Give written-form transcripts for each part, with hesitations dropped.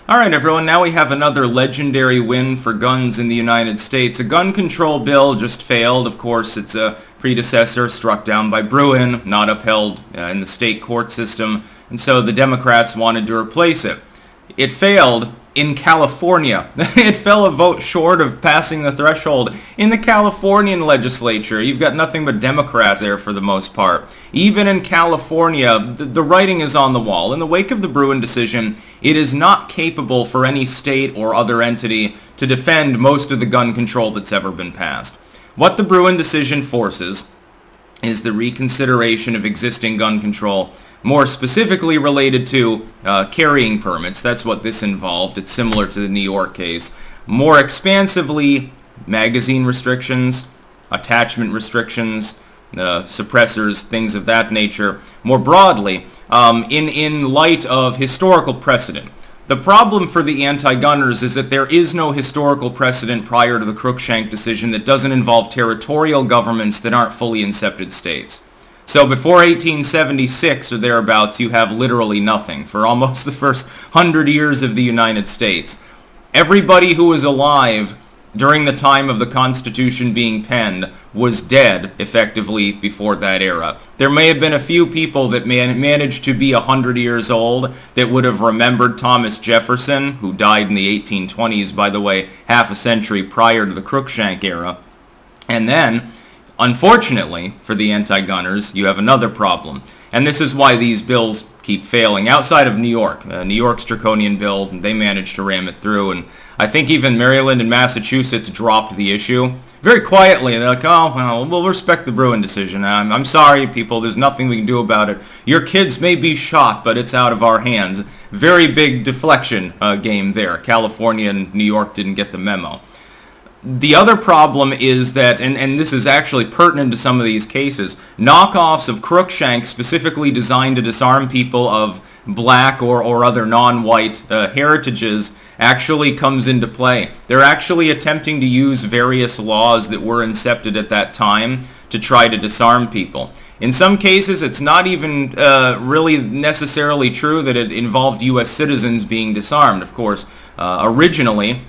Alright everyone, now we have another legendary win for guns in the United States. A gun control bill just failed. Of course, it's a predecessor struck down by Bruin, not upheld in the state court system, and so the Democrats wanted to replace it. It failed in California. It fell a vote short of passing the threshold in the Californian legislature. You've got nothing but Democrats there for the most part. Even in California, the writing is on the wall. In the wake of the Bruin decision, it is not capable for any state or other entity to defend most of the gun control that's ever been passed. What the Bruin decision forces is the reconsideration of existing gun control, more specifically related to carrying permits. That's what this involved. It's similar to the New York case. More expansively, magazine restrictions, attachment restrictions, suppressors, things of that nature. More broadly, in light of historical precedent. The problem for the anti-gunners is that there is no historical precedent prior to the Cruikshank decision that doesn't involve territorial governments that aren't fully incepted states. So before 1876 or thereabouts, you have literally nothing for almost the first 100 years of the United States. Everybody who was alive during the time of the Constitution being penned was dead, effectively, before that era. There may have been a few people that managed to be 100 years old that would have remembered Thomas Jefferson, who died in the 1820s, by the way, half a century prior to the Cruikshank era. And then, unfortunately, for the anti-gunners, you have another problem. And this is why these bills keep failing. Outside of New York, New York's draconian bill, they managed to ram it through. And I think even Maryland and Massachusetts dropped the issue. Very quietly, they're like, oh, well, we'll respect the Bruin decision. I'm sorry, people, there's nothing we can do about it. Your kids may be shot, but it's out of our hands. Very big deflection game there. California and New York didn't get the memo. The other problem is that, and this is actually pertinent to some of these cases, knockoffs of Cruikshank specifically designed to disarm people of black or other non-white heritages actually comes into play. They're actually attempting to use various laws that were incepted at that time to try to disarm people. In some cases, it's not even really necessarily true that it involved U.S. citizens being disarmed. Of course, originally,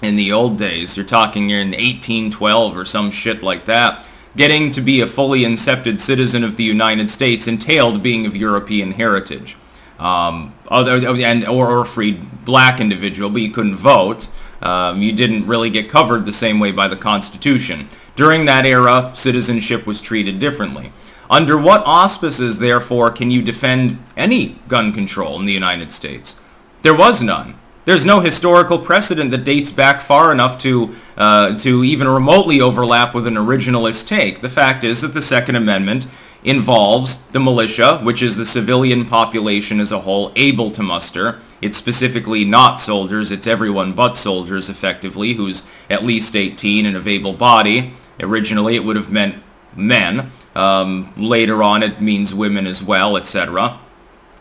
in the old days, you're talking in 1812 or some shit like that, getting to be a fully incepted citizen of the United States entailed being of European heritage. Or a freed black individual, but you couldn't vote. You didn't really get covered the same way by the Constitution. During that era, citizenship was treated differently. Under what auspices, therefore, can you defend any gun control in the United States? There was none. There's no historical precedent that dates back far enough to even remotely overlap with an originalist take. The fact is that the Second Amendment involves the militia, which is the civilian population as a whole able to muster. It's specifically not soldiers, it's everyone but soldiers, effectively, who's at least 18 and of able body. Originally, it would have meant men. Later on, it means women as well, etc.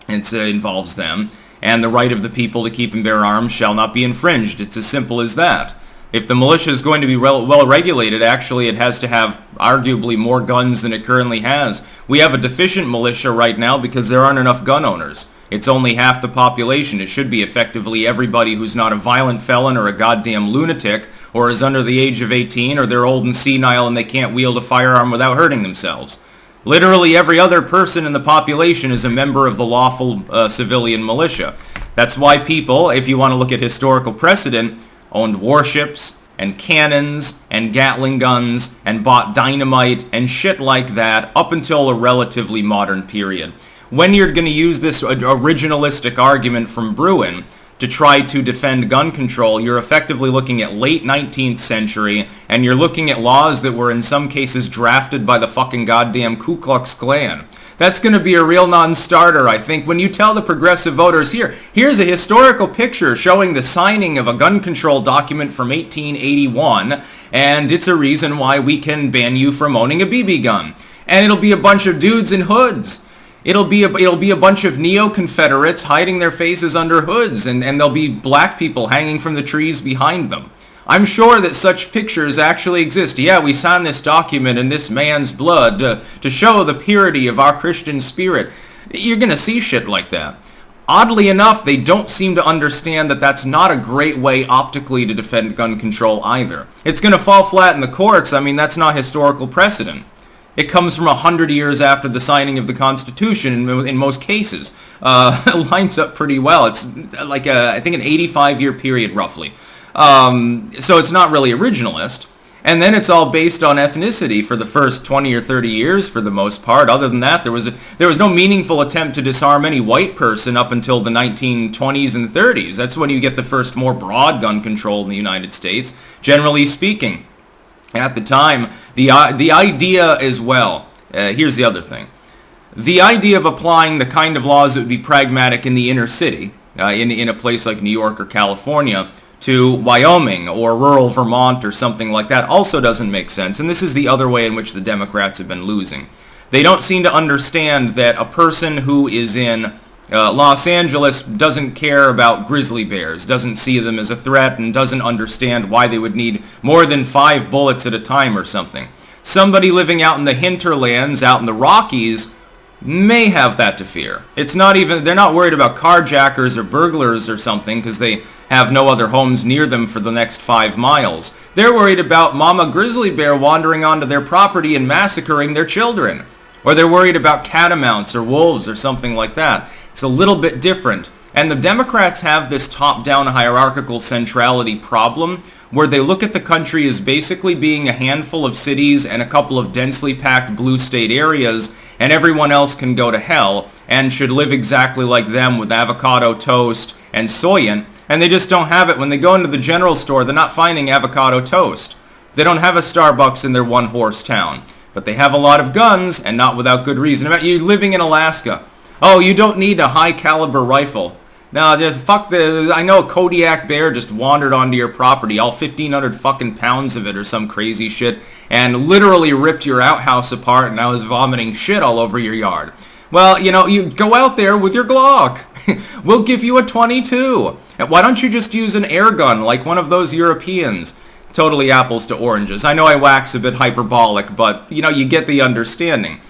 It involves them. And the right of the people to keep and bear arms shall not be infringed. It's as simple as that. If the militia is going to be well regulated, actually it has to have arguably more guns than it currently has. We have a deficient militia right now because there aren't enough gun owners. It's only half the population. It should be effectively everybody who's not a violent felon or a goddamn lunatic or is under the age of 18 or they're old and senile and they can't wield a firearm without hurting themselves. Literally every other person in the population is a member of the lawful civilian militia. That's why people, if you want to look at historical precedent, owned warships and cannons and Gatling guns and bought dynamite and shit like that up until a relatively modern period. When you're going to use this originalistic argument from Bruin to try to defend gun control, you're effectively looking at late 19th century, and you're looking at laws that were in some cases drafted by the fucking goddamn Ku Klux Klan. That's going to be a real non-starter, I think, when you tell the progressive voters, here's a historical picture showing the signing of a gun control document from 1881, and it's a reason why we can ban you from owning a BB gun. And it'll be a bunch of dudes in hoods. It'll be a bunch of neo-Confederates hiding their faces under hoods, and there'll be black people hanging from the trees behind them. I'm sure that such pictures actually exist. Yeah, we signed this document in this man's blood to show the purity of our Christian spirit. You're going to see shit like that. Oddly enough, they don't seem to understand that that's not a great way optically to defend gun control either. It's going to fall flat in the courts. I mean, that's not historical precedent. It comes from 100 years after the signing of the Constitution in most cases. It lines up pretty well. It's like, I think, an 85-year period, roughly. So it's not really originalist. And then it's all based on ethnicity for the first 20 or 30 years for the most part. Other than that, there was no meaningful attempt to disarm any white person up until the 1920s and 30s. That's when you get the first more broad gun control in the United States, generally speaking. At the time, the idea as well, here's the other thing. The idea of applying the kind of laws that would be pragmatic in the inner city, in a place like New York or California, to Wyoming or rural Vermont or something like that also doesn't make sense. And this is the other way in which the Democrats have been losing. They don't seem to understand that a person who is in Los Angeles doesn't care about grizzly bears, doesn't see them as a threat, and doesn't understand why they would need more than 5 bullets at a time or something. Somebody living out in the hinterlands, out in the Rockies, may have that to fear. It's not even, they're not worried about carjackers or burglars or something because they have no other homes near them for the next 5 miles. They're worried about Mama Grizzly Bear wandering onto their property and massacring their children. Or they're worried about catamounts or wolves or something like that. It's a little bit different. And the Democrats have this top-down hierarchical centrality problem where they look at the country as basically being a handful of cities and a couple of densely packed blue state areas, and everyone else can go to hell and should live exactly like them with avocado toast and Soylent. And they just don't have it. When they go into the general store, they're not finding avocado toast. They don't have a Starbucks in their one-horse town. But they have a lot of guns, and not without good reason. About you living in Alaska. Oh, you don't need a high-caliber rifle. No, just I know a Kodiak bear just wandered onto your property, all 1,500 fucking pounds of it or some crazy shit, and literally ripped your outhouse apart, and now is vomiting shit all over your yard. Well, you go out there with your Glock. We'll give you a 22. Why don't you just use an air gun like one of those Europeans? Totally apples to oranges. I know I wax a bit hyperbolic, but, you get the understanding.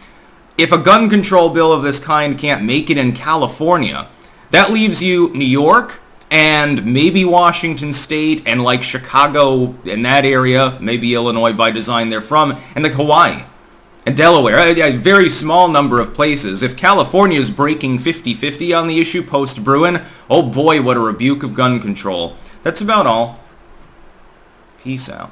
If a gun control bill of this kind can't make it in California, that leaves you New York and maybe Washington State and like Chicago in that area, maybe Illinois by design they're from, and like Hawaii and Delaware, a very small number of places. If California is breaking 50-50 on the issue post-Bruin, oh boy, what a rebuke of gun control. That's about all. Peace out.